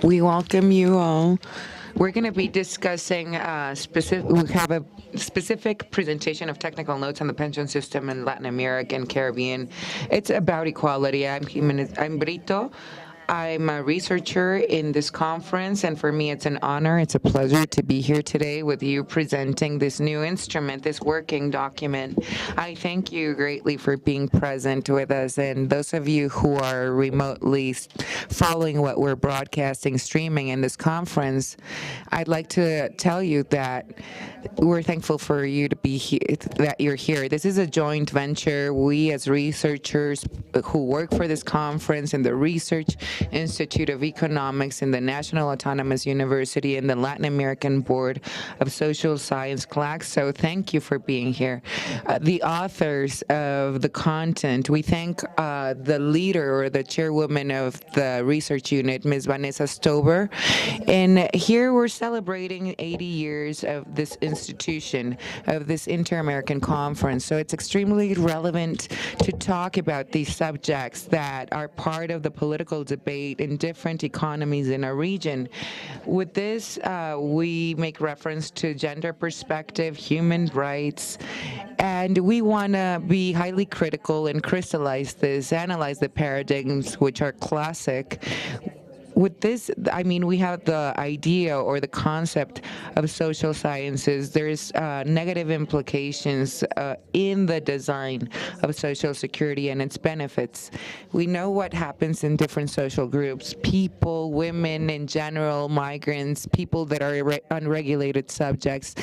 We welcome you all. We're going to be discussing we have a specific presentation of technical notes on the pension system in Latin America and Caribbean. It's about equality. I'm Brito. I'm a researcher in this conference, and for me, it's an honor, it's a pleasure to be here today with you presenting this new instrument, this working document. I thank you greatly for being present with us, and those of you who are remotely following what we're broadcasting, streaming in this conference, I'd like to tell you that we're thankful for you to be here, that you're here. This is a joint venture. We, as researchers who work for this conference in the Research Institute of Economics in the National Autonomous University and the Latin American Board of Social Science, CLAC. So thank you for being here. The authors of the content, we thank the leader or the chairwoman of the research unit, Ms. Vanessa Stover. And here we're celebrating 80 years of this institution, of this Inter-American Conference. So it's extremely relevant to talk about these subjects that are part of the political debate in different economies in our region. With this, we make reference to gender perspective, human rights, and we want to be highly critical and crystallize this, analyze the paradigms which are classic. With this, I mean, we have the idea or the concept of social sciences. There's negative implications in the design of Social Security and its benefits. We know what happens in different social groups. People, women in general, migrants, people that are unregulated subjects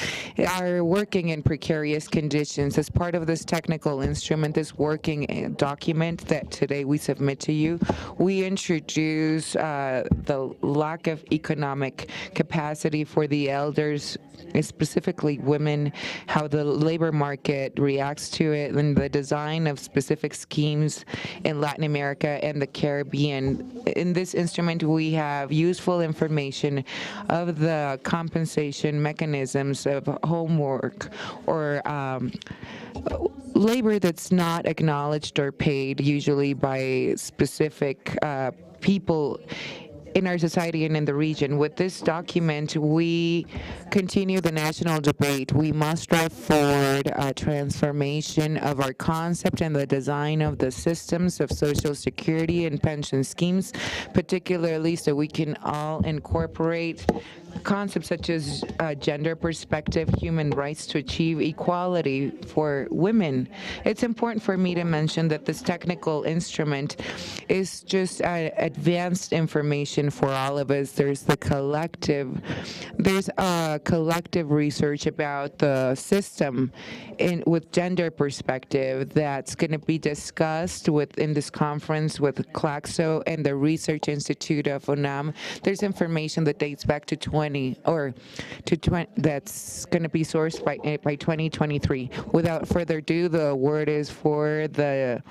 are working in precarious conditions. As part of this technical instrument, this working document that today we submit to you, we introduce the lack of economic capacity for the elders, specifically women, how the labor market reacts to it, and the design of specific schemes in Latin America and the Caribbean. In this instrument, we have useful information of the compensation mechanisms of homework or labor that's not acknowledged or paid usually by specific people in our society and in the region. With this document, we continue the national debate. We must drive forward a transformation of our concept and the design of the systems of Social Security and pension schemes, particularly so we can all incorporate concepts such as gender perspective, human rights to achieve equality for women. It's important for me to mention that this technical instrument is just advanced information for all of us. There's a collective research about the system with gender perspective that's going to be discussed in this conference with CLACSO and the Research Institute of UNAM. There's information that dates back to 20 that's going to be sourced by 2023. Without further ado, the word is for the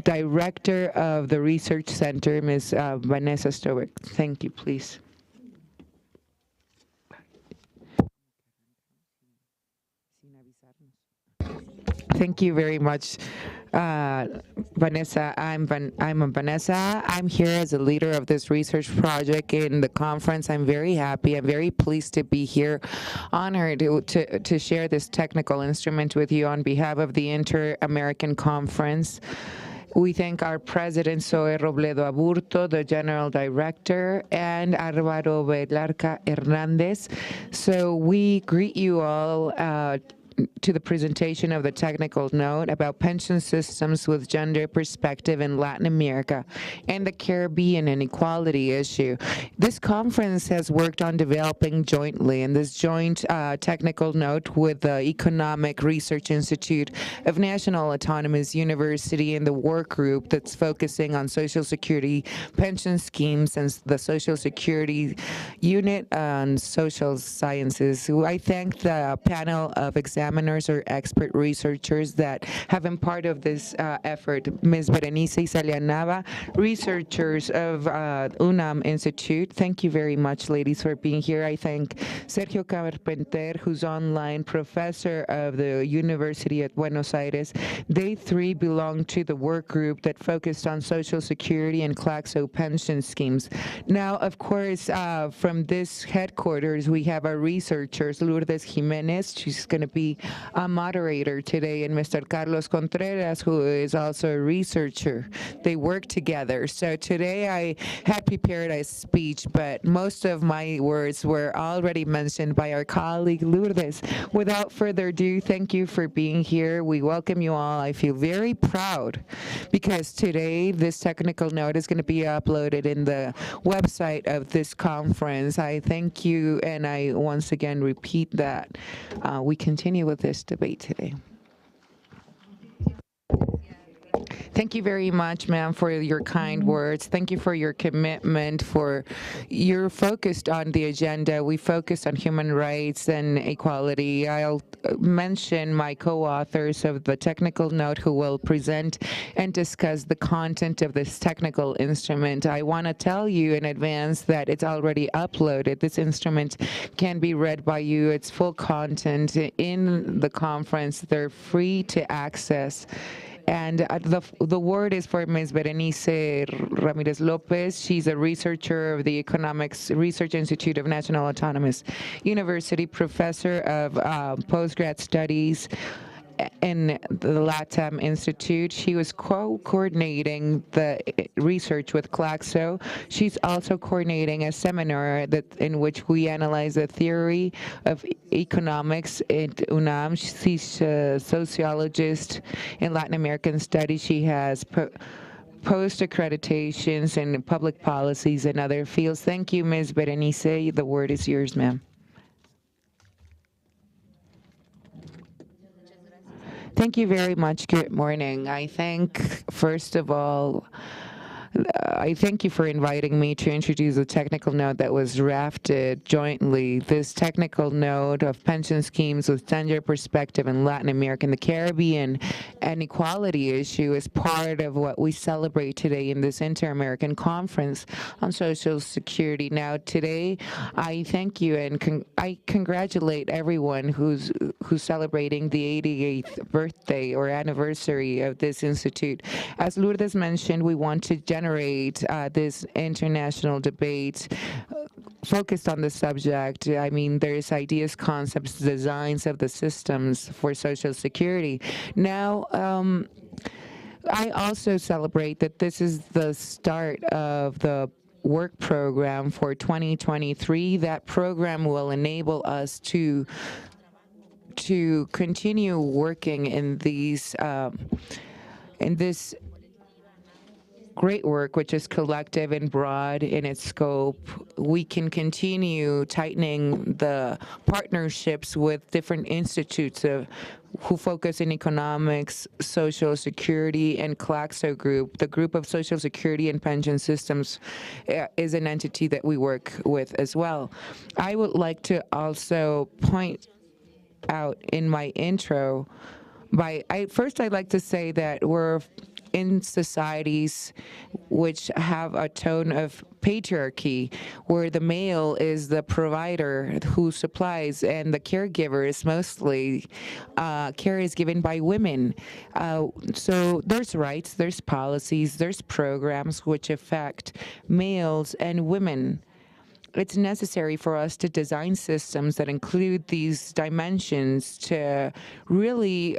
director of the Research Center, Ms. Vanessa Stowick. Thank you, please. Thank you very much, Vanessa. I'm Vanessa. I'm here as a leader of this research project in the conference. I'm very happy. I'm very pleased to be here, honored to share this technical instrument with you on behalf of the Inter-American Conference. We thank our president, Zoe Robledo Aburto, the general director, and Álvaro Velarca Hernandez. So we greet you all to the presentation of the technical note about pension systems with gender perspective in Latin America and the Caribbean inequality issue. This conference has worked on developing jointly in this joint technical note with the Economic Research Institute of National Autonomous University and the work group that's focusing on Social Security pension schemes and the Social Security Unit on Social Sciences. I thank the panel of examiners examiners or expert researchers that have been part of this effort. Ms. Berenice Salianava, researchers of UNAM Institute. Thank you very much, ladies, for being here. I thank Sergio Carpenter, who's online professor of the University at Buenos Aires. They three belong to the work group that focused on Social Security and Claxo pension schemes. Now, of course, from this headquarters, we have our researchers, Lourdes Jimenez. She's going to be a moderator today, and Mr. Carlos Contreras, who is also a researcher. They work together. So today I had prepared a speech, but most of my words were already mentioned by our colleague Lourdes. Without further ado, thank you for being here. We welcome you all. I feel very proud because today this technical note is going to be uploaded in the website of this conference. I thank you, and I once again repeat that we continue with this debate today. Thank you very much, ma'am, for your kind words. Thank you for your commitment. You're focused on the agenda. We focused on human rights and equality. I'll mention my co-authors of the technical note who will present and discuss the content of this technical instrument. I want to tell you in advance that it's already uploaded. This instrument can be read by you. It's full content in the conference. They're free to access. And the word is for Ms. Berenice Ramirez Lopez. She's a researcher of the Economics Research Institute of National Autonomous University, professor of postgrad studies in the LATAM Institute. She was co-coordinating the research with Claxo. She's also coordinating a seminar in which we analyze the theory of economics at UNAM. She's a sociologist in Latin American studies. She has post-accreditations in public policies and other fields. Thank you, Ms. Berenice. The word is yours, ma'am. Thank you very much. Good morning. I think, first of all, I thank you for inviting me to introduce a technical note that was drafted jointly. This technical note of pension schemes with gender perspective in Latin America and the Caribbean and equality issue is part of what we celebrate today in this Inter-American Conference on Social Security. Now, today, I thank you and I congratulate everyone who's celebrating the 88th birthday or anniversary of this institute. As Lourdes mentioned, we want to generate this international debate focused on the subject. I mean, there's ideas, concepts, designs of the systems for Social Security. Now, I also celebrate that this is the start of the work program for 2023. That program will enable us to continue working in this great work, which is collective and broad in its scope. We can continue tightening the partnerships with different institutes who focus in economics, social security, and Claxo Group. The group of social security and pension systems is an entity that we work with as well. I would like to also point out in my intro first I'd like to say that we're in societies which have a tone of patriarchy, where the male is the provider who supplies and the caregiver is mostly care is given by women. So there's rights, there's policies, there's programs which affect males and women. It's necessary for us to design systems that include these dimensions to really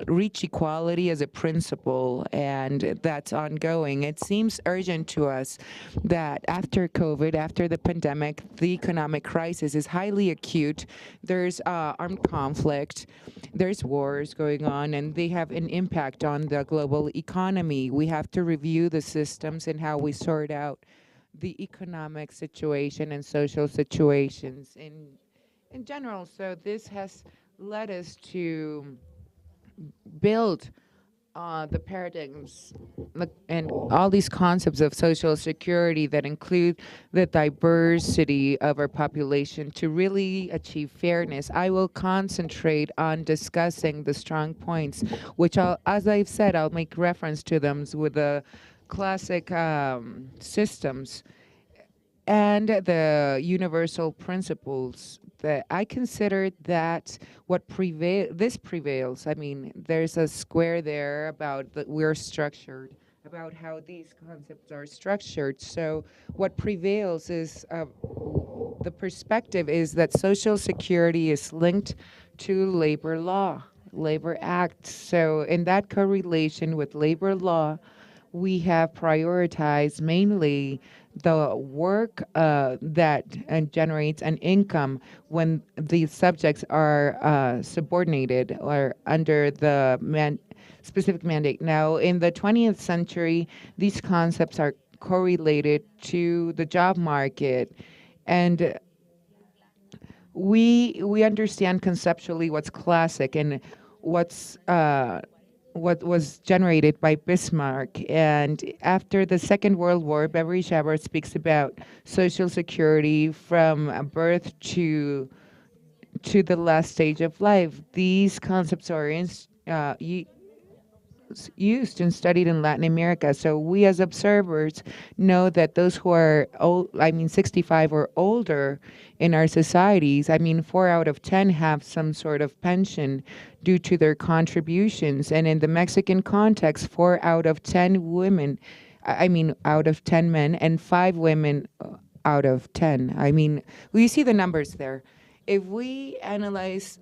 reach equality as a principle, and that's ongoing. It seems urgent to us that after COVID, after the pandemic, the economic crisis is highly acute. There's armed conflict, there's wars going on, and they have an impact on the global economy. We have to review the systems and how we sort out the economic situation and social situations in general. So this has led us to build the paradigms and all these concepts of social security that include the diversity of our population to really achieve fairness. I will concentrate on discussing the strong points, which as I've said, I'll make reference to them with the classic systems and the universal principles that I consider that this prevails. I mean, there's a square there about that we're structured, about how these concepts are structured. So what prevails is the perspective is that social security is linked to labor law, labor acts. So in that correlation with labor law, we have prioritized mainly the work that generates an income when these subjects are subordinated or under the specific mandate. Now, in the 20th century, these concepts are correlated to the job market, and we understand conceptually what's classic and what's what was generated by Bismarck. And after the Second World War, Beverly Shaver speaks about social security from birth to the last stage of life. These concepts are used and studied in Latin America. So we as observers know that those who are old, 65 or older in our societies, 4 out of 10 have some sort of pension due to their contributions. And in the Mexican context, 4 out of 10 women, out of 10 men and 5 women out of 10. We see the numbers there. If we analyze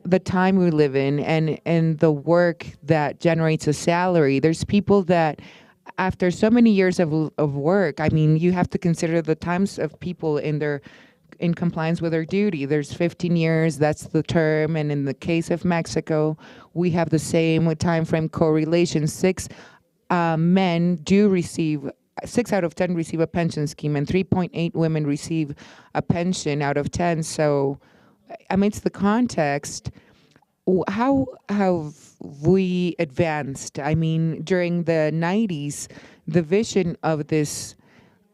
the time we live in and the work that generates a salary, there's people that after so many years of work, you have to consider the times of people in compliance with their duty. There's 15 years, that's the term, and in the case of Mexico, we have the same time frame correlation. 6 men do receive 6 out of 10 receive a pension scheme, and 3.8 women receive a pension out of 10. So amidst the context, how have we advanced? During the 90s, the vision of this,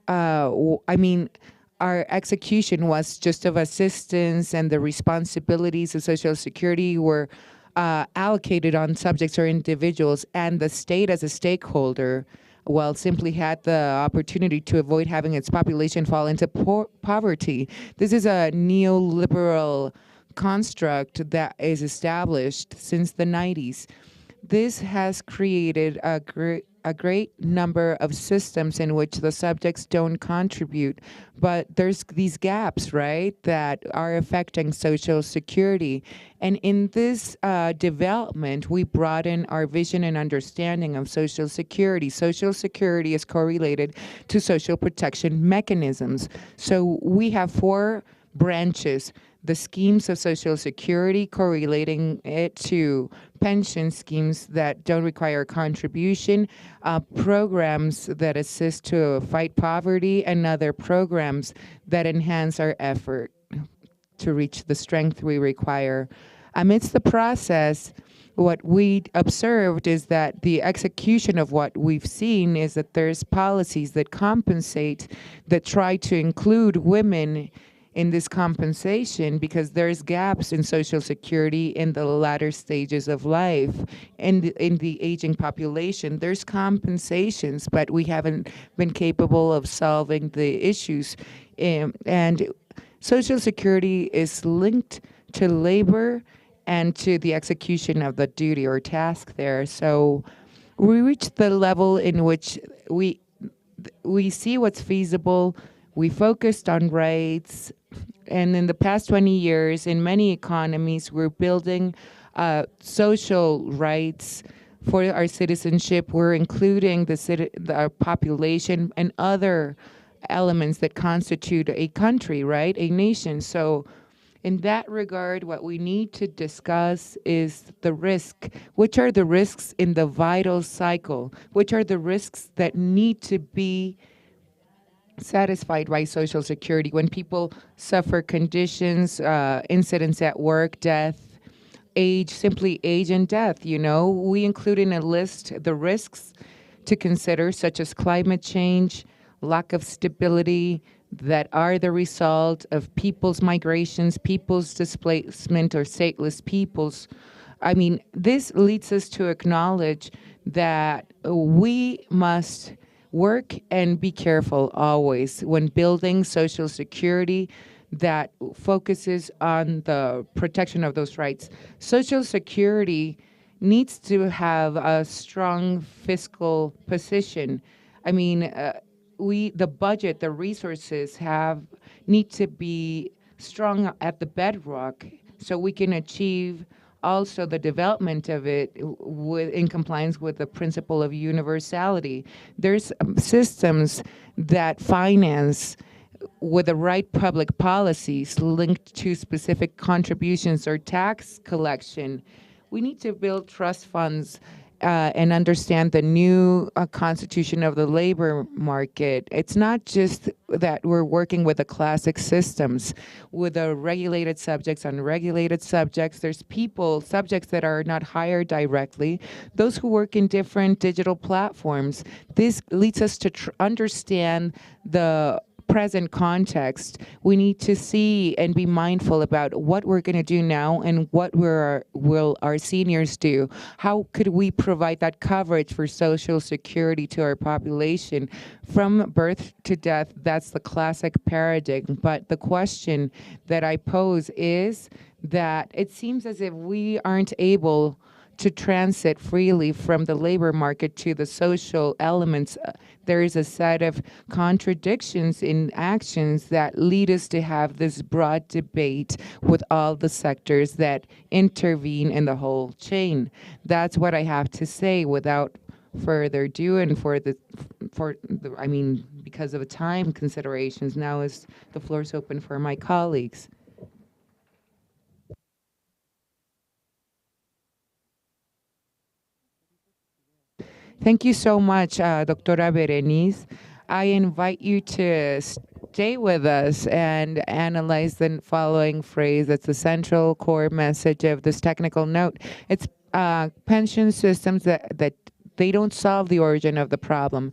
our execution was just of assistance, and the responsibilities of Social Security were allocated on subjects or individuals, and the state as a stakeholder, well, simply had the opportunity to avoid having its population fall into poverty. This is a neoliberal construct that is established since the 90s. This has created a great number of systems in which the subjects don't contribute, but there's these gaps, right, that are affecting Social Security. And in this development, we broaden our vision and understanding of Social Security. Social Security is correlated to social protection mechanisms. So we have 4 branches: the schemes of Social Security, correlating it to pension schemes that don't require contribution, programs that assist to fight poverty, and other programs that enhance our effort to reach the strength we require. Amidst the process, what we observed is that the execution of what we've seen is that there's policies that compensate, that try to include women in this compensation, because there's gaps in Social Security in the latter stages of life. In the aging population, there's compensations, but we haven't been capable of solving the issues. And Social Security is linked to labor and to the execution of the duty or task there. So we reach the level in which we see what's feasible. We focused on rights, and in the past 20 years, in many economies, we're building social rights for our citizenship. We're including our population and other elements that constitute a country, right, a nation. So in that regard, what we need to discuss is the risk. Which are the risks in the vital cycle? Which are the risks that need to be satisfied by Social Security when people suffer conditions, incidents at work, death, age, simply age and death. We include in a list the risks to consider, such as climate change, lack of stability, that are the result of people's migrations, people's displacement, or stateless peoples. I mean, this leads us to acknowledge that we must work and be careful always when building social security that focuses on the protection of those rights. Social security needs to have a strong fiscal position. I mean, the budget, the resources need to be strong at the bedrock so we can achieve also the development of it in compliance with the principle of universality. There's systems that finance with the right public policies linked to specific contributions or tax collection. We need to build trust funds and understand the new constitution of the labor market. It's not just that we're working with the classic systems, with the regulated subjects, unregulated subjects. There's subjects that are not hired directly, those who work in different digital platforms. This leads us to understand the present context. We need to see and be mindful about what we're going to do now and what will our seniors do. How could we provide that coverage for Social Security to our population from birth to death? That's the classic paradigm. But the question that I pose is that it seems as if we aren't able to transit freely from the labor market to the social elements. There is a set of contradictions in actions that lead us to have this broad debate with all the sectors that intervene in the whole chain. That's what I have to say without further ado, and because of the time considerations, now is the floor is open for my colleagues. Thank you so much, Doctora Berenice. I invite you to stay with us and analyze the following phrase. That's the central core message of this technical note. It's pension systems that they don't solve the origin of the problem.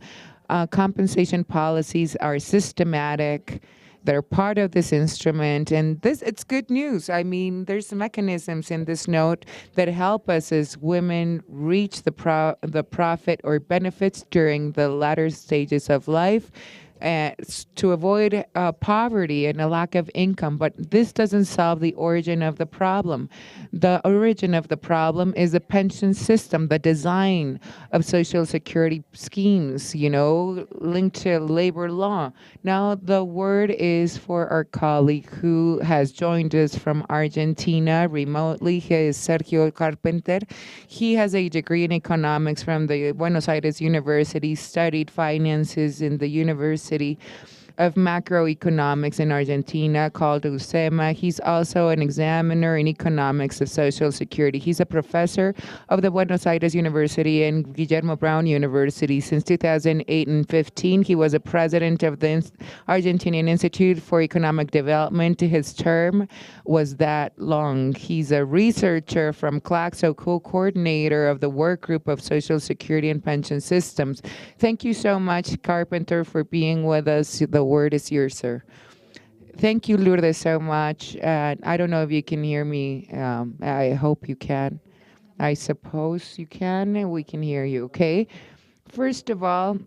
Compensation policies are systematic. They're part of this instrument, and it's good news. I mean, there's mechanisms in this note that help us as women reach the profit or benefits during the latter stages of life, to avoid poverty and a lack of income. But this doesn't solve the origin of the problem. The origin of the problem is the pension system, the design of Social Security schemes, linked to labor law. Now, the word is for our colleague who has joined us from Argentina remotely. He is Sergio Carpenter. He has a degree in economics from the Buenos Aires University, studied finances in the University of Macroeconomics in Argentina called UCEMA. He's also an examiner in economics of Social Security. He's a professor of the Buenos Aires University and Guillermo Brown University. Since 2008 and 15, he was a president of the Argentinian Institute for Economic Development. His term was that long. He's a researcher from Claxo, co-coordinator of the work group of Social Security and pension systems. Thank you so much, Carpenter, for being with us. The word is yours, sir. Thank you, Lourdes, so much. I don't know if you can hear me. I hope you can. I suppose you can, and we can hear you, okay? First of all,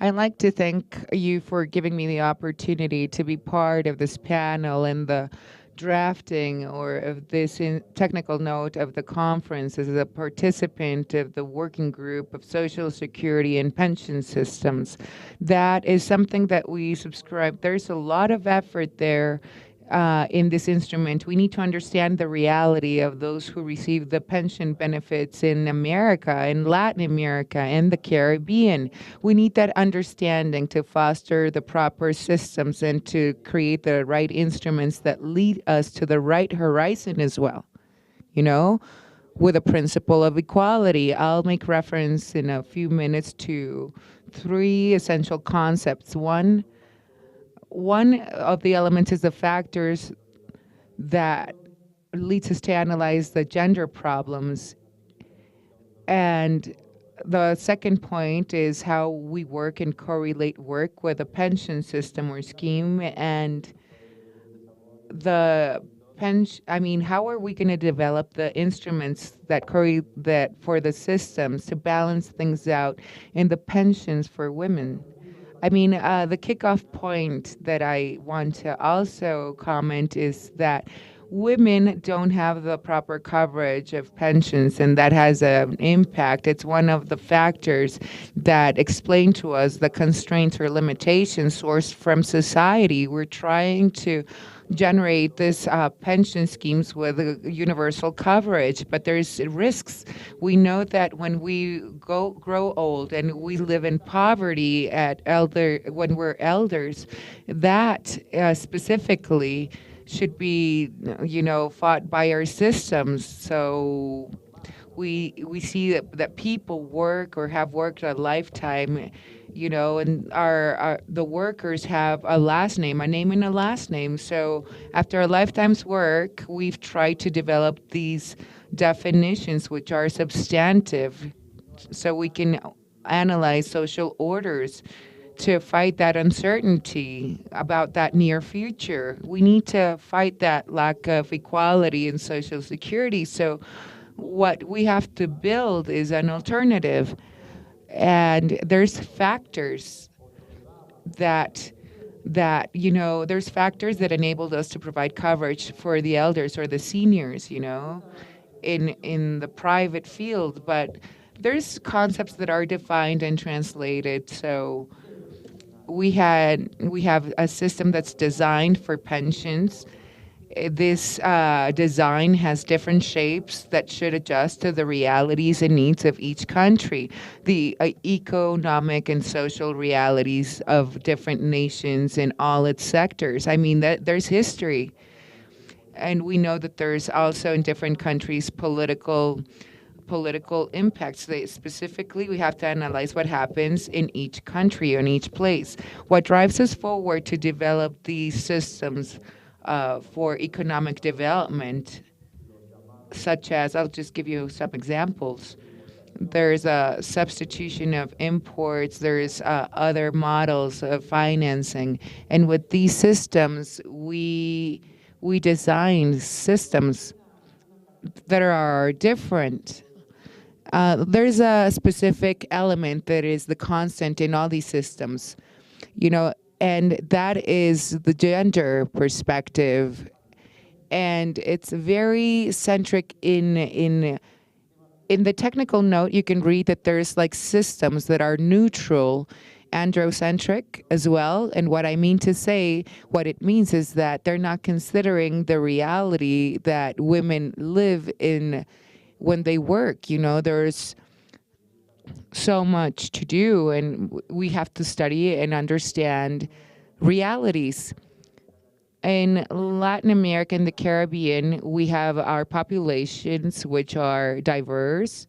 I'd like to thank you for giving me the opportunity to be part of this panel and the drafting or of this technical note of the conference as a participant of the working group of Social Security and pension systems. That is something that we subscribe. There's a lot of effort there in this instrument. We need to understand the reality of those who receive the pension benefits in America, in Latin America, and the Caribbean. We need that understanding to foster the proper systems and to create the right instruments that lead us to the right horizon as well, with a principle of equality. I'll make reference in a few minutes to three essential concepts. One of the elements is the factors that leads us to analyze the gender problems. And the second point is how we work and correlate work with a pension system or scheme. And the pension, I mean, how are we going to develop the instruments that for the systems to balance things out in the pensions for women? I mean, the kickoff point that I want to also comment is that women don't have the proper coverage of pensions, and that has an impact. It's one of the factors that explain to us the constraints or limitations sourced from society. We're trying to generate this pension schemes with a universal coverage, but there's risks. We know that when we grow old and we live in poverty when we're elders, that specifically should be, fought by our systems. So we see that people work or have worked a lifetime, and our the workers have a last name, a name and a last name. So after a lifetime's work, we've tried to develop these definitions which are substantive, so we can analyze social orders to fight that uncertainty about that near future. We need to fight that lack of equality in social security. So what we have to build is an alternative. And there's factors that there's factors that enabled us to provide coverage for the elders or the seniors, in the private field, but there's concepts that are defined and translated. So we have a system that's designed for pensions. This design has different shapes that should adjust to the realities and needs of each country, the economic and social realities of different nations in all its sectors. I mean, that there's history, and we know that there's also in different countries political impacts. Specifically, we have to analyze what happens in each country, in each place. What drives us forward to develop these systems for economic development, such as, I'll just give you some examples. There's a substitution of imports. There's other models of financing. And with these systems, we design systems that are different. There's a specific element that is the constant in all these systems, and that is the gender perspective. And it's very centric in the technical note. You can read that there's like systems that are neutral, androcentric as well. And what I mean to say, what it means is that they're not considering the reality that women live in when they work. There's so much to do, and we have to study and understand realities. In Latin America and the Caribbean, we have our populations which are diverse.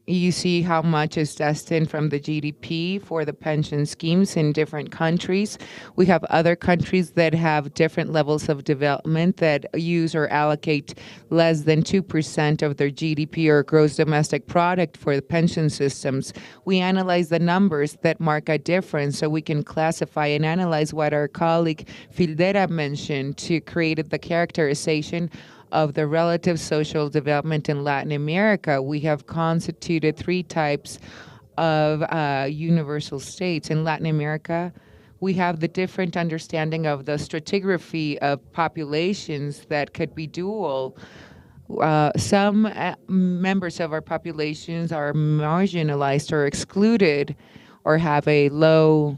You see how much is destined from the GDP for the pension schemes in different countries. We have other countries that have different levels of development that use or allocate less than 2% of their GDP or gross domestic product for the pension systems. We analyze the numbers that mark a difference so we can classify and analyze what our colleague Fildera mentioned to create the characterization of the relative social development in Latin America. We have constituted three types of universal states. In Latin America, we have the different understanding of the stratigraphy of populations that could be dual. Some members of our populations are marginalized or excluded or have a low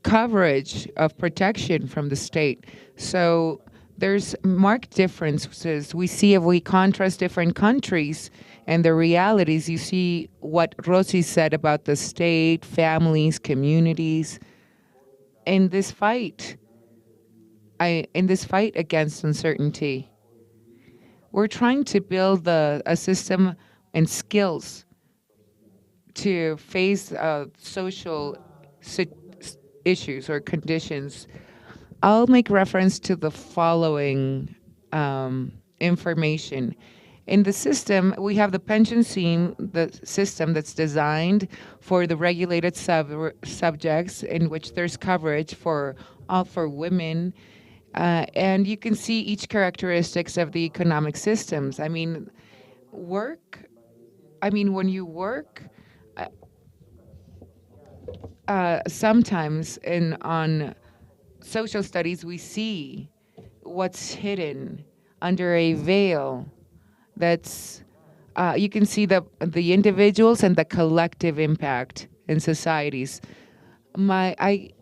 coverage of protection from the state. So there's marked differences. We see if we contrast different countries and the realities, you see what Rosy said about the state, families, communities. In this fight, against uncertainty, we're trying to build a system and skills to face social issues or conditions. I'll make reference to the following information. In the system, we have the pension scheme, the system that's designed for the regulated subjects in which there's coverage for all for women. And you can see each characteristics of the economic systems. I mean, when you work, sometimes on social studies, we see what's hidden under a veil. That's you can see the individuals and the collective impact in societies. I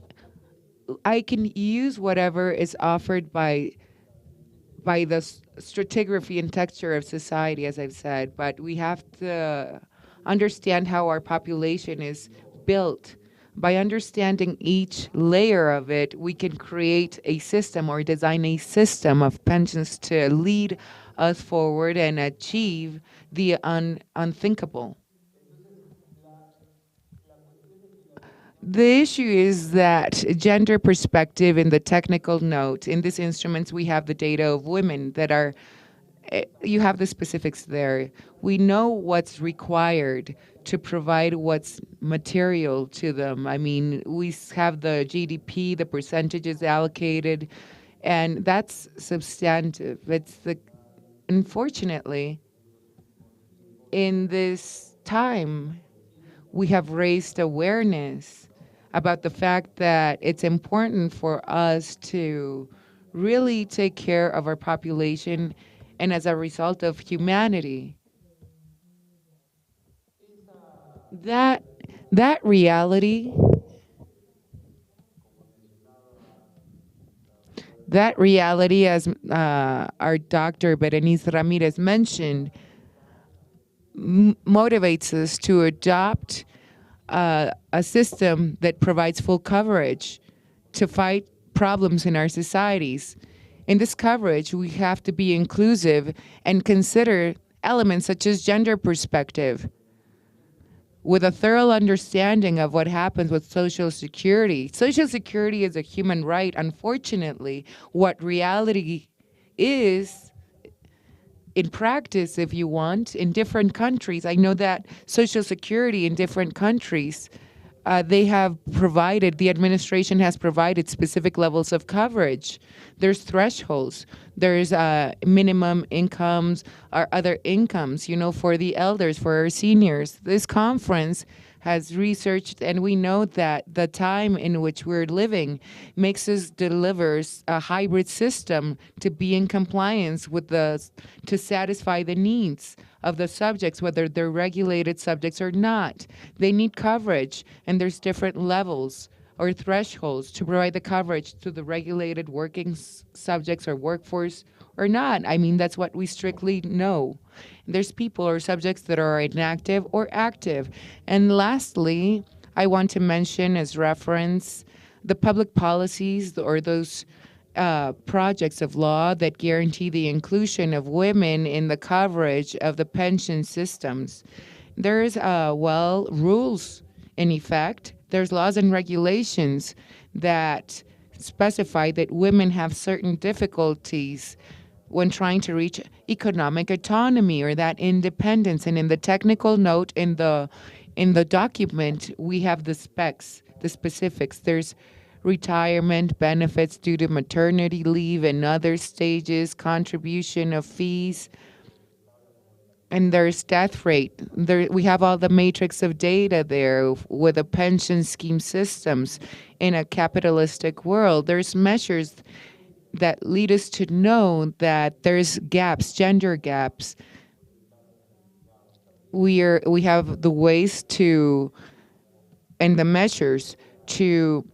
can use whatever is offered by the stratigraphy and texture of society, as I've said, but we have to understand how our population is built. By understanding each layer of it, we can create a system or design a system of pensions to lead us forward and achieve the unthinkable. The issue is that gender perspective in the technical note, in these instruments, we have the data of women that are, you have the specifics there. We know what's required to provide what's material to them. I mean, we have the GDP, the percentages allocated, and that's substantive. Unfortunately, in this time, we have raised awareness about the fact that it's important for us to really take care of our population and as a result of humanity. That reality as our Dr. Berenice Ramirez mentioned, motivates us to adopt a system that provides full coverage to fight problems in our societies. In this coverage, we have to be inclusive and consider elements such as gender perspective with a thorough understanding of what happens with Social Security. Social Security is a human right. Unfortunately, what reality is in practice, if you want, in different countries. I know that Social Security in different countries, the administration has provided specific levels of coverage. There's thresholds. There's minimum incomes or other incomes, for the elders, for our seniors. This conference has researched, and we know that the time in which we're living makes us delivers a hybrid system to be in compliance with to satisfy the needs of the subjects, whether they're regulated subjects or not. They need coverage, and there's different levels or thresholds to provide the coverage to the regulated working subjects or workforce or not. I mean, that's what we strictly know. There's people or subjects that are inactive or active. And lastly, I want to mention as reference the public policies or those projects of law that guarantee the inclusion of women in the coverage of the pension systems. There's, rules in effect. There's laws and regulations that specify that women have certain difficulties when trying to reach economic autonomy or that independence. And in the technical note in the document, we have the specs, the specifics. There's retirement benefits due to maternity leave and other stages, contribution of fees, and there's death rate. We have all the matrix of data there with the pension scheme systems in a capitalistic world. There's measures that lead us to know that there's gaps, gender gaps. We have the ways to and the measures to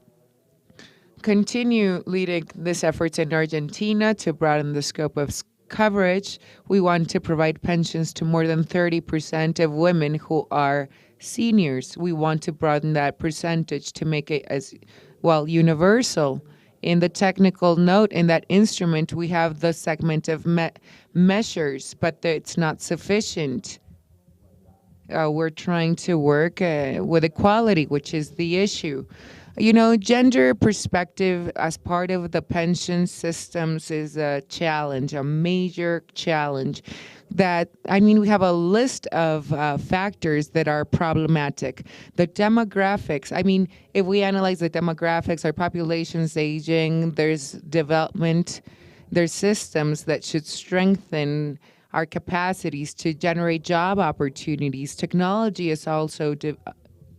continue leading these efforts in Argentina to broaden the scope of coverage. We want to provide pensions to more than 30% of women who are seniors. We want to broaden that percentage to make it as universal. In the technical note, in that instrument, we have the segment of measures, but it's not sufficient. We're trying to work with equality, which is the issue. Gender perspective as part of the pension systems is a challenge, a major challenge. We have a list of factors that are problematic. The demographics, if we analyze the demographics, our population's aging, there's development, there's systems that should strengthen our capacities to generate job opportunities. Technology is also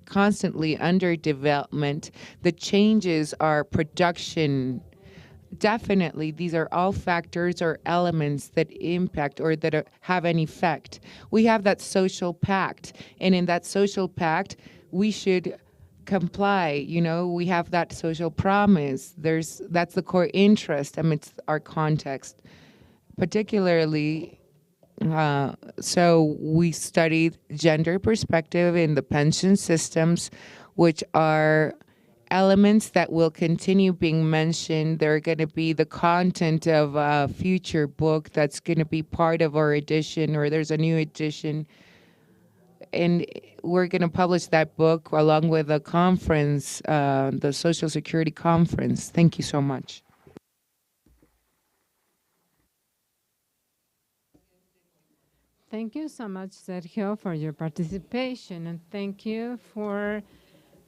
constantly under development. The changes are production. Definitely, these are all factors or elements that impact or that have an effect. We have that social pact, and in that social pact, we should comply. We have that social promise. That's the core interest amidst our context, particularly so we studied gender perspective in the pension systems, which are elements that will continue being mentioned. They're going to be the content of a future book that's going to be part of our edition, or there's a new edition. And we're going to publish that book along with a conference, the Social Security Conference. Thank you so much. Thank you so much, Sergio, for your participation, and thank you for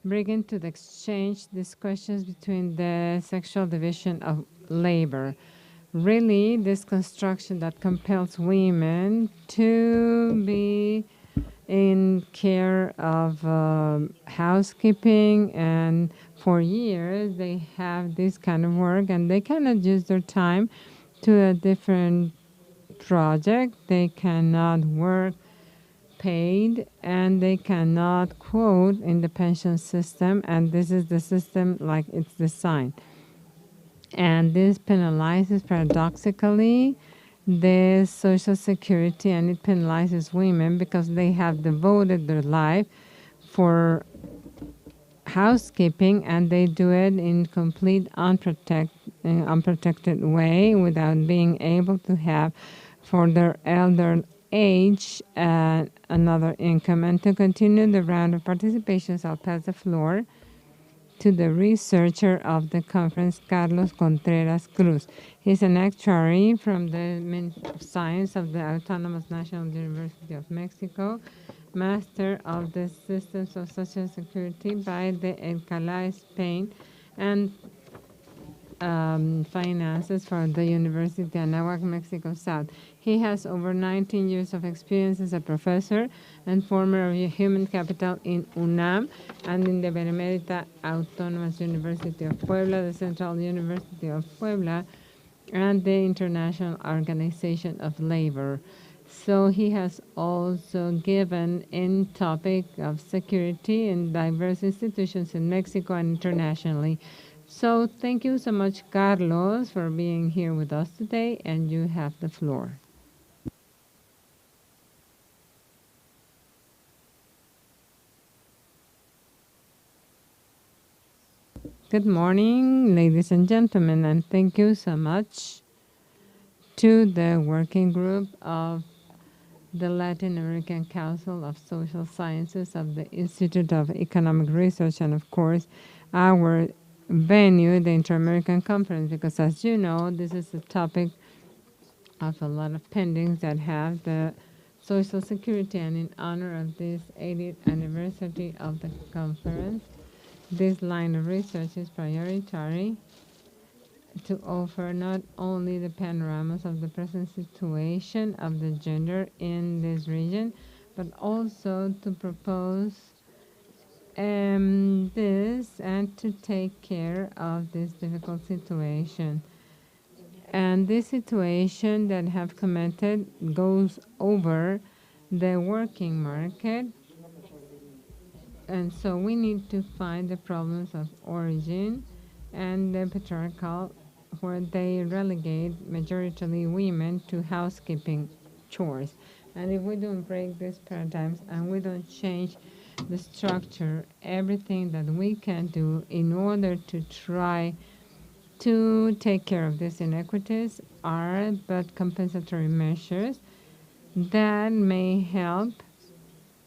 bringing to the exchange these questions between the sexual division of labor. Really, this construction that compels women to be in care of housekeeping, and for years they have this kind of work, and they cannot use their time to a different project. They cannot work paid, and they cannot quote in the pension system, and this is the system like it's designed. And this penalizes paradoxically the Social Security, and it penalizes women because they have devoted their life for housekeeping, and they do it in complete unprotected way without being able to have for their elder age another income. And to continue the round of participations, I'll pass the floor to the researcher of the conference, Carlos Contreras Cruz. He's an actuary from the Ministry of Science of the Autonomous National University of Mexico, Master of the Systems of Social Security by the Alcalá, Spain, and finances for the University of Anáhuac, Mexico South. He has over 19 years of experience as a professor and former of human capital in UNAM and in the Benemérita Autonomous University of Puebla, the Central University of Puebla, and the International Organization of Labor. So he has also given in topic of security in diverse institutions in Mexico and internationally. So thank you so much, Carlos, for being here with us today, and you have the floor. Good morning, ladies and gentlemen, and thank you so much to the working group of the Latin American Council of Social Sciences of the Institute of Economic Research, and of course, our venue, the Inter-American Conference, because as you know, this is a topic of a lot of pendings that have the Social Security, and in honor of this 80th anniversary of the conference, this line of research is priority to offer not only the panoramas of the present situation of the gender in this region, but also to propose this and to take care of this difficult situation. And this situation that I have commented goes over the working market. And so we need to find the problems of origin and the patriarchal, where they relegate majoritarily women to housekeeping chores. And if we don't break these paradigms and we don't change the structure, everything that we can do in order to try to take care of these inequities are but compensatory measures that may help,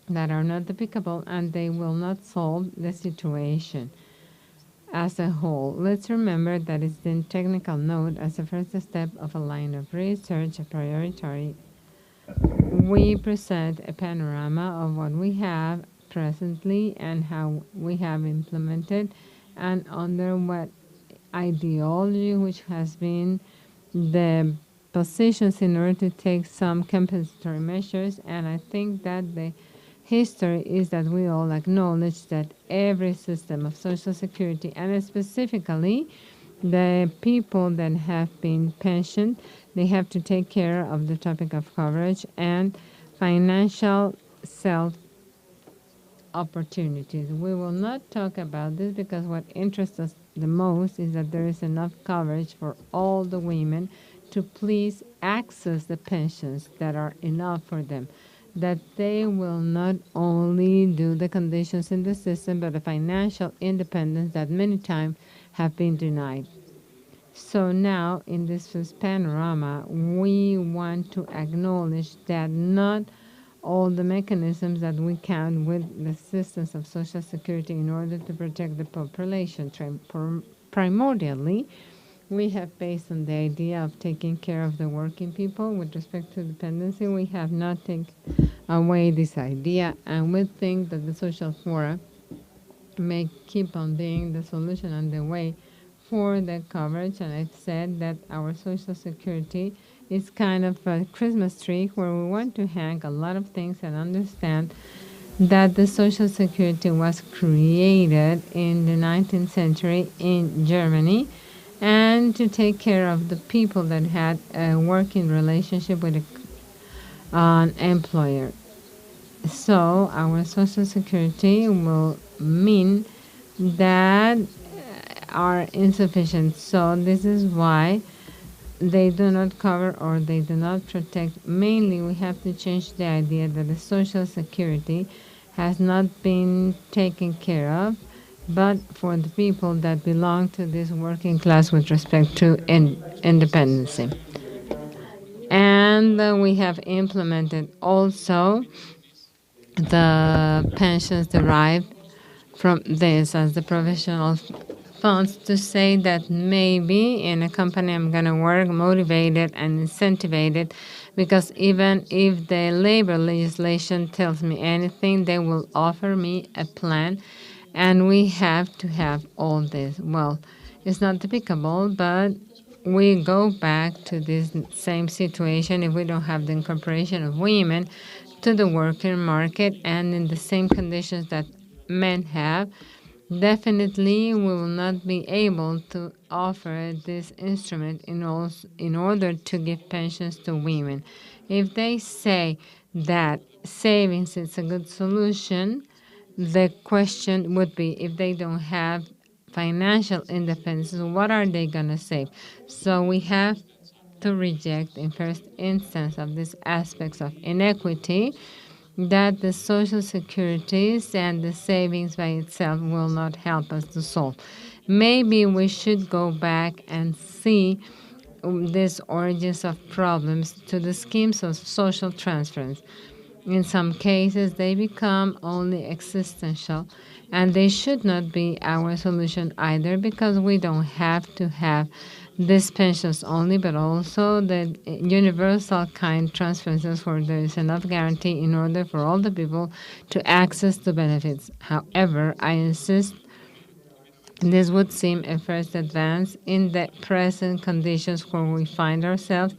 that are not applicable, and they will not solve the situation. as a whole. Let's remember that it's the technical note as the first step of a line of research, a priority. We present a panorama of what we have presently and how we have implemented and under what ideology, which has been the positions in order to take some compensatory measures. And I think that the history is that we all acknowledge that every system of Social Security, and specifically the people that have been pensioned, they have to take care of the topic of coverage and financial self opportunities. We will not talk about this because what interests us the most is that there is enough coverage for all the women to please access the pensions that are enough for them, that they will not only do the conditions in the system, but the financial independence that many times have been denied. So now, in this first panorama, we want to acknowledge that not all the mechanisms that we can with the systems of Social Security in order to protect the population. Primordially, we have based on the idea of taking care of the working people with respect to dependency. We have not taken away this idea, and we think that the social fora may keep on being the solution and the way for the coverage. And I've said that our Social Security is kind of a Christmas tree where we want to hang a lot of things and understand that the Social Security was created in the 19th century in Germany and to take care of the people that had a working relationship with an employer. So our Social Security will mean that are insufficient. So this is why they do not cover or they do not protect. Mainly, we have to change the idea that the Social Security has not been taken care of, but for the people that belong to this working class with respect to independency. And we have implemented also the pensions derived from this as the provisional funds to say that maybe in a company I'm going to work motivated and incentivized because even if the labor legislation tells me anything, they will offer me a plan and we have to have all this. Well, it's not typical, but we go back to this same situation if we don't have the incorporation of women to the working market and in the same conditions that men have. Definitely, we will not be able to offer this instrument in order to give pensions to women. If they say that savings is a good solution, the question would be if they don't have financial independence, what are they going to save? So we have to reject in first instance of these aspects of inequity that the Social Securities and the savings by itself will not help us to solve. Maybe we should go back and see these origins of problems to the schemes of social transference. In some cases, they become only existential, and they should not be our solution either because we don't have to have these pensions only, but also the universal kind transferences where there is enough guarantee in order for all the people to access the benefits. However, I insist this would seem a first advance in the present conditions where we find ourselves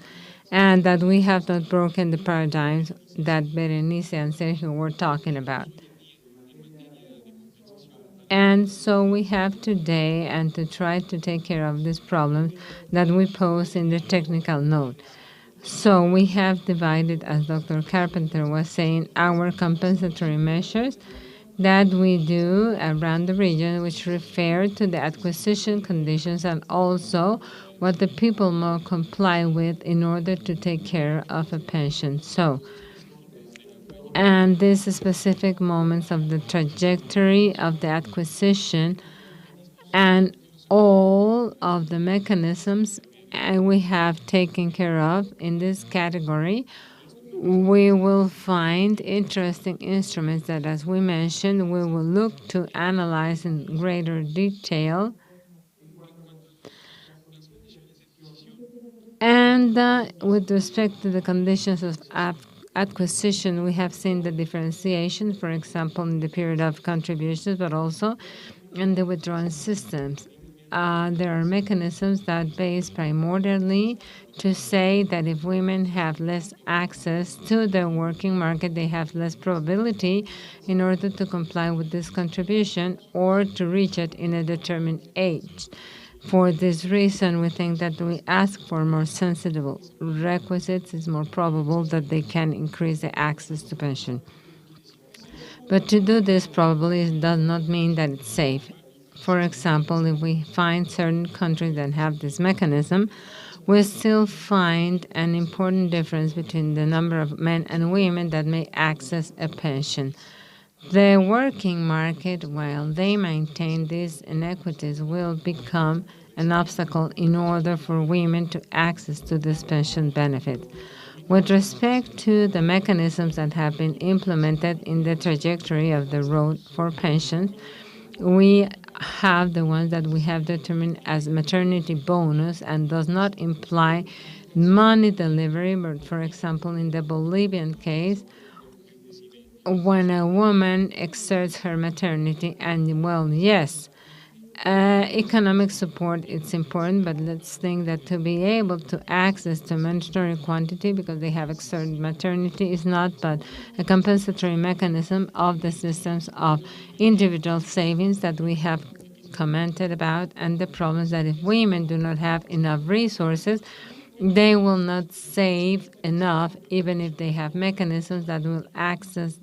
and that we have not broken the paradigms that Berenice and Sergio were talking about. And so we have today and to try to take care of these problems that we pose in the technical note. So we have divided, as Dr. Carpenter was saying, our compensatory measures that we do around the region, which refer to the acquisition conditions and also what the people must comply with in order to take care of a pension. So, and these specific moments of the trajectory of the acquisition and all of the mechanisms we have taken care of in this category, we will find interesting instruments that, as we mentioned, we will look to analyze in greater detail And with respect to the conditions of acquisition, we have seen the differentiation, for example, in the period of contributions, but also in the withdrawal systems. There are mechanisms that base primordially to say that if women have less access to the working market, they have less probability in order to comply with this contribution or to reach it in a determined age. For this reason, we think that we ask for more sensible requisites. It's more probable that they can increase the access to pension. But to do this probably does not mean that it's safe. For example, if we find certain countries that have this mechanism, we still find an important difference between the number of men and women that may access a pension. The working market, while they maintain these inequities, will become an obstacle in order for women to access to this pension benefit. With respect to the mechanisms that have been implemented in the trajectory of the road for pensions, we have the ones that we have determined as maternity bonus and does not imply money delivery, but for example, in the Bolivian case, when a woman exerts her maternity, and well, yes, economic support it's important, but let's think that to be able to access to mandatory quantity because they have exerted maternity is not but a compensatory mechanism of the systems of individual savings that we have commented about, and the problems that if women do not have enough resources, they will not save enough even if they have mechanisms that will access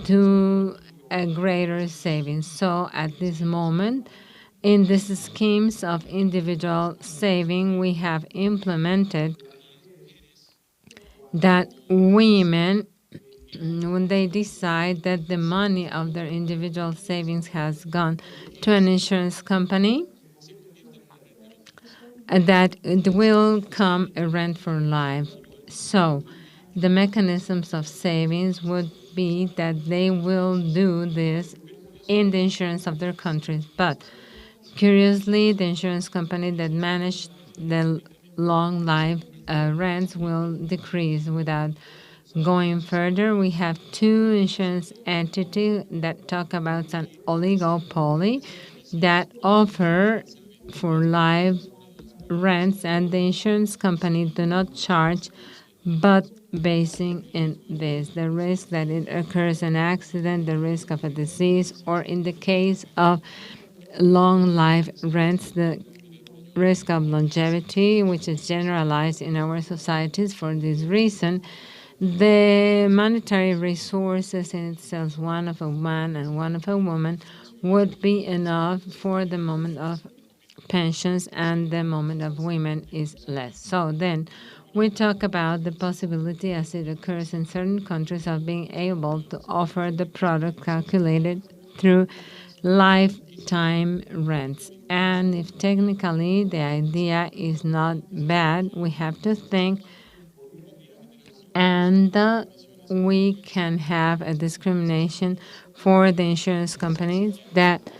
to a greater savings. So at this moment, in these schemes of individual saving, we have implemented that women, when they decide that the money of their individual savings has gone to an insurance company, that it will come a rent for life. So the mechanisms of savings would be that they will do this in the insurance of their countries. But curiously, the insurance company that manage the long life rents will decrease. Without going further, we have two insurance entities that talk about an oligopoly that offer for life rents, and the insurance company do not charge, but basing in this, the risk that it occurs an accident, the risk of a disease, or in the case of long life rents, the risk of longevity, which is generalized in our societies. For this reason, the monetary resources in itself, one of a man and one of a woman, would be enough for the moment of pensions, and the moment of women is less. So then we talk about the possibility, as it occurs in certain countries, of being able to offer the product calculated through lifetime rents. And if technically the idea is not bad, we have to think, and we can have a discrimination for the insurance companies that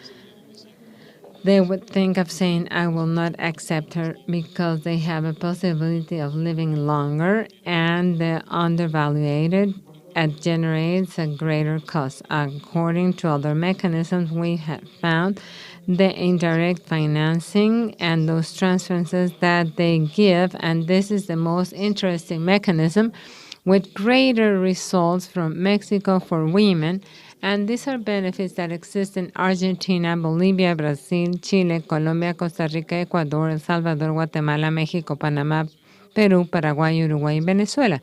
they would think of saying, I will not accept her because they have a possibility of living longer, and the undervaluated it generates a greater cost. According to other mechanisms, we have found the indirect financing and those transferences that they give, and this is the most interesting mechanism with greater results from Mexico for women. And these are benefits that exist in Argentina, Bolivia, Brazil, Chile, Colombia, Costa Rica, Ecuador, El Salvador, Guatemala, Mexico, Panama, Peru, Paraguay, Uruguay, and Venezuela.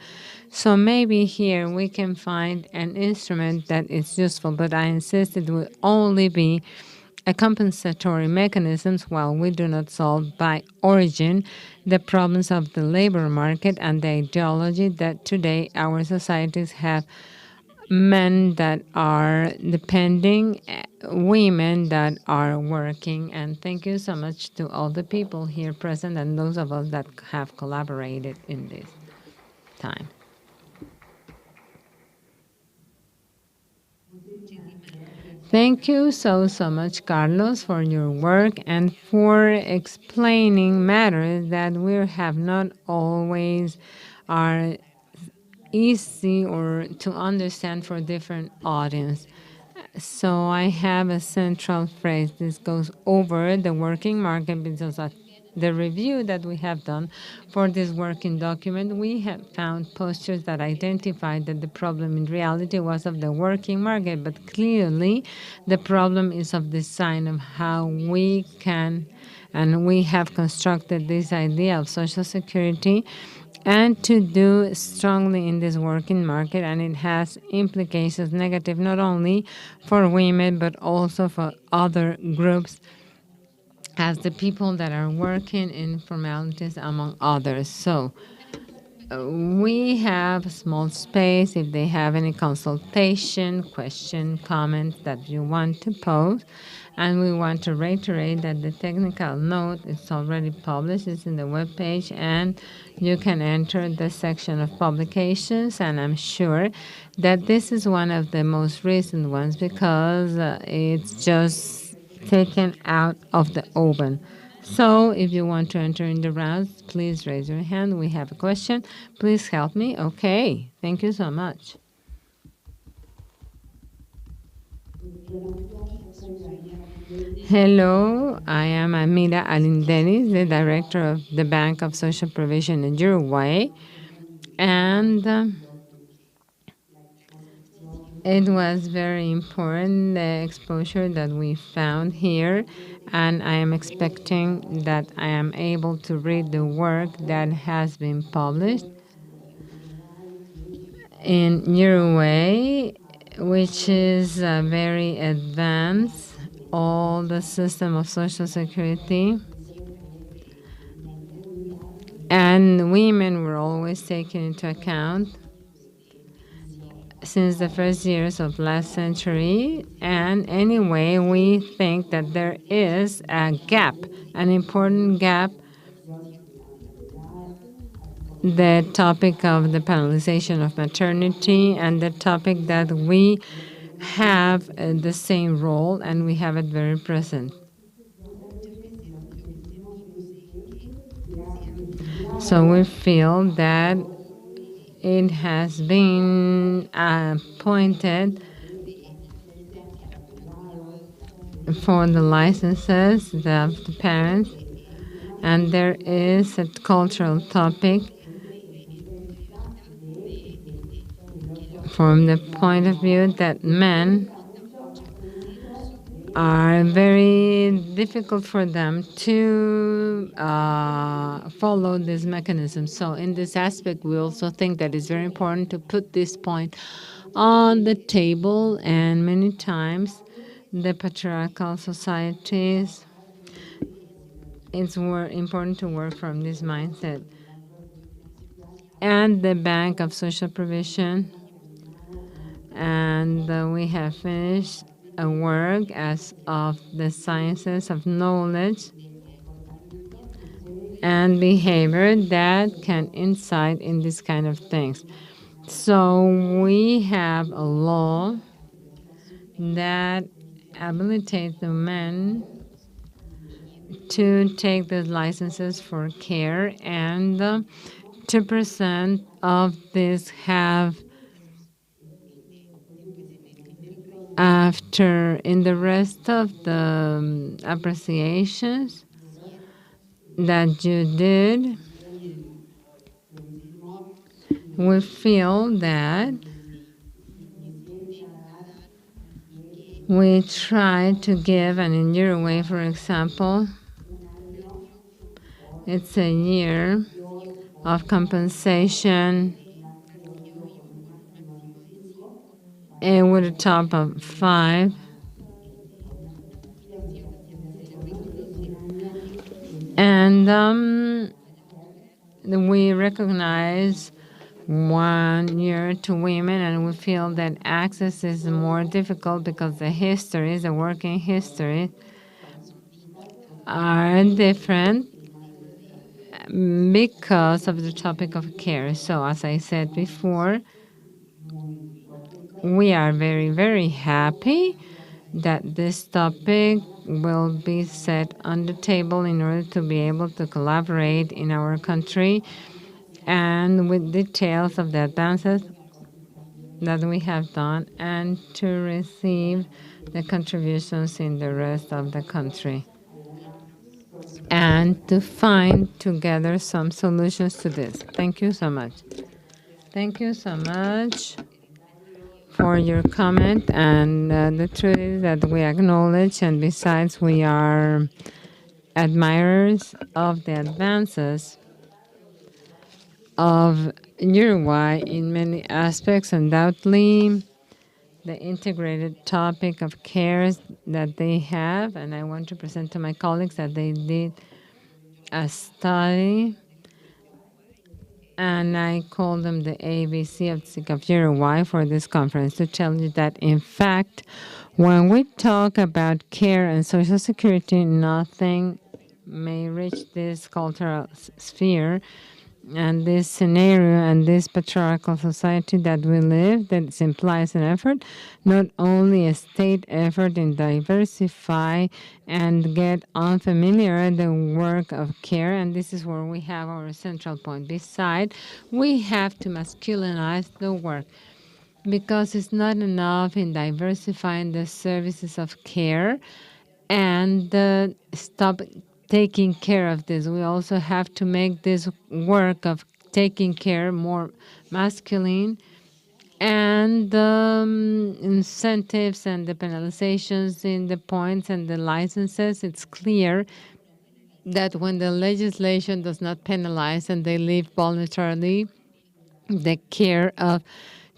So maybe here we can find an instrument that is useful, but I insist it will only be a compensatory mechanisms while we do not solve by origin the problems of the labor market and the ideology that today our societies have men that are depending, women that are working. And thank you so much to all the people here present and those of us that have collaborated in this time. Thank you so much, Carlos, for your work and for explaining matters that we have not always are easy or to understand for different audience. So I have a central phrase. This goes over the working market because of the review that we have done for this working document. We have found postures that identified that the problem in reality was of the working market, but clearly the problem is of design of how we can, and we have constructed this idea of Social Security and to do strongly in this working market, and it has implications negative not only for women but also for other groups as the people that are working in formalities among others. So we have a small space if they have any consultation, question, comments that you want to pose. And we want to reiterate that the technical note is already published. It's in the webpage, and you can enter the section of publications. And I'm sure that this is one of the most recent ones because it's just taken out of the oven. So if you want to enter in the rounds, please raise your hand. We have a question. Please help me. Okay. Thank you so much. Hello, I am Amira Alindenis, the director of the Bank of Social Provision in Uruguay. And it was very important, the exposure that we found here. And I am expecting that I am able to read the work that has been published in Uruguay, which is very advanced, all the system of Social Security. And women were always taken into account since the first years of last century. And anyway, we think that there is a gap, an important gap, the topic of the penalization of maternity and the topic that we have the same role and we have it very present. So we feel that it has been appointed for the licenses of the parents, and there is a cultural topic from the point of view that men are very difficult for them to follow this mechanism. So in this aspect, we also think that it's very important to put this point on the table, and many times the patriarchal societies, it's more important to work from this mindset. And the Bank of Social Provision, and we have finished a work as of the sciences of knowledge and behavior that can insight in this kind of things. So we have a law that habilitates the men to take the licenses for care, and 2% of this have after in the rest of the appreciations that you did, we feel that we try to give, and in Uruguay, for example, it's a year of compensation and with a top of 5. And we recognize 1 year to women, and we feel that access is more difficult because the histories, the working history, are different because of the topic of care. So as I said before, we are very, very happy that this topic will be set on the table in order to be able to collaborate in our country and with details of the advances that we have done and to receive the contributions in the rest of the country and to find together some solutions to this. Thank you so much. Thank you so much for your comment, and the truth is that we acknowledge, and besides we are admirers of the advances of Uruguay in many aspects. Undoubtedly, the integrated topic of cares that they have, and I want to present to my colleagues that they did a study, and I call them the ABC of Uruguay for this conference to tell you that, in fact, when we talk about care and social security, nothing may reach this cultural sphere and this scenario and this patriarchal society that we live, that implies an effort, not only a state effort in diversify and get unfamiliar the work of care, and this is where we have our central point. Besides, we have to masculinize the work because it's not enough in diversifying the services of care and stop taking care of this. We also have to make this work of taking care more masculine, and the incentives and the penalizations in the points and the licenses. It's clear that when the legislation does not penalize and they leave voluntarily the care of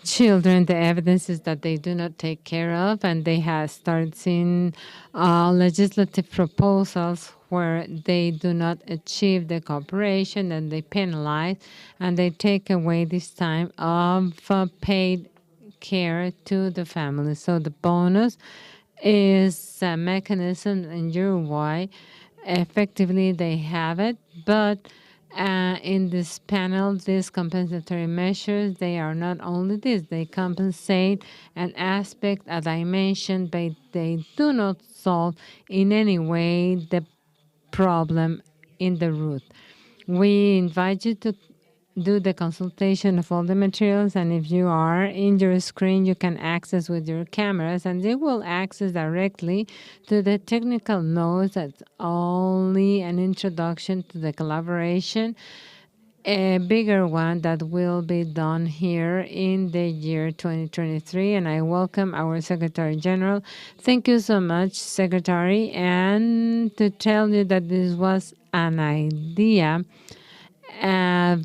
children, the evidence is that they do not take care of, and they have started seeing legislative proposals where they do not achieve the cooperation and they penalize and they take away this time of paid care to the family. So the bonus is a mechanism in Uruguay. Effectively, they have it, but in this panel, these compensatory measures, they are not only this, they compensate an aspect, a dimension, but they do not solve in any way the problem in the root. We invite you to do the consultation of all the materials, and if you are in your screen, you can access with your cameras, and they will access directly to the technical notes. That's only an introduction to the collaboration, a bigger one that will be done here in the year 2023. And I welcome our Secretary General. Thank you so much, Secretary, and to tell you that this was an idea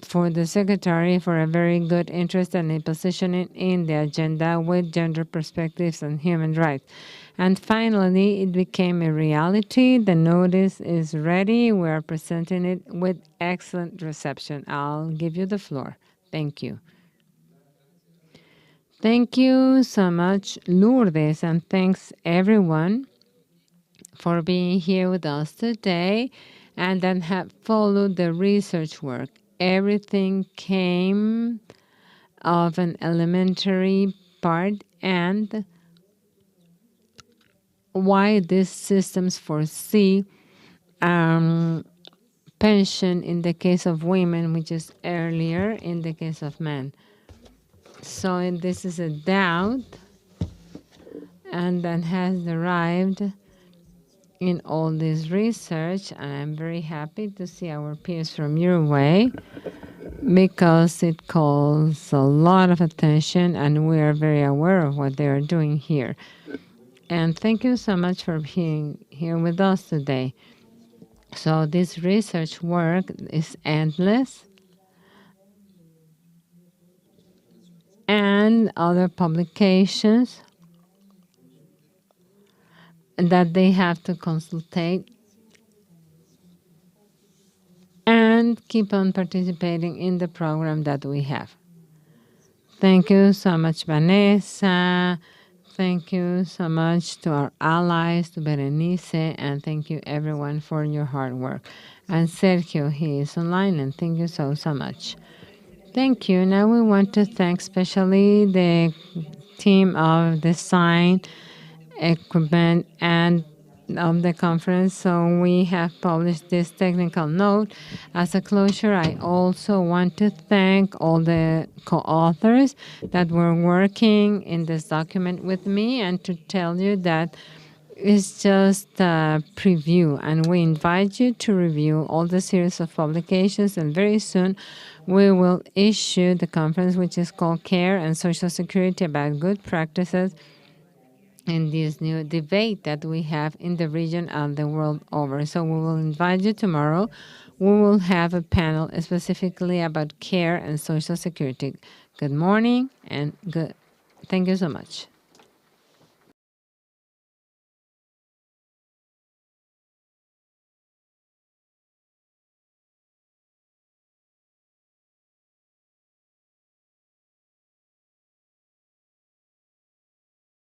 for the Secretary for a very good interest and a positioning in the agenda with gender perspectives and human rights. And finally, it became a reality. The notice is ready. We are presenting it with excellent reception. I'll give you the floor. Thank you. Thank you so much, Lourdes, and thanks everyone for being here with us today and then have followed the research work. Everything came of an elementary part, and why these systems foresee pension in the case of women, which is earlier in the case of men. So this is a doubt, and that has derived in all this research, and I'm very happy to see our peers from Uruguay because it calls a lot of attention and we are very aware of what they are doing here. And thank you so much for being here with us today. So this research work is endless, and other publications that they have to consultate and keep on participating in the program that we have. Thank you so much, Vanessa. Thank you so much to our allies, to Berenice, and thank you everyone for your hard work. And Sergio, he is online, and thank you so much. Thank you. Now we want to thank especially the team of design equipment and of the conference. So we have published this technical note. As a closure, I also want to thank all the co-authors that were working in this document with me, and to tell you that it's just a preview, and we invite you to review all the series of publications, and very soon we will issue the conference, which is called Care and Social Security, about good practices in this new debate that we have in the region and the world over. So we will invite you tomorrow. We will have a panel specifically about care and social security. Good morning and good. Thank you so much.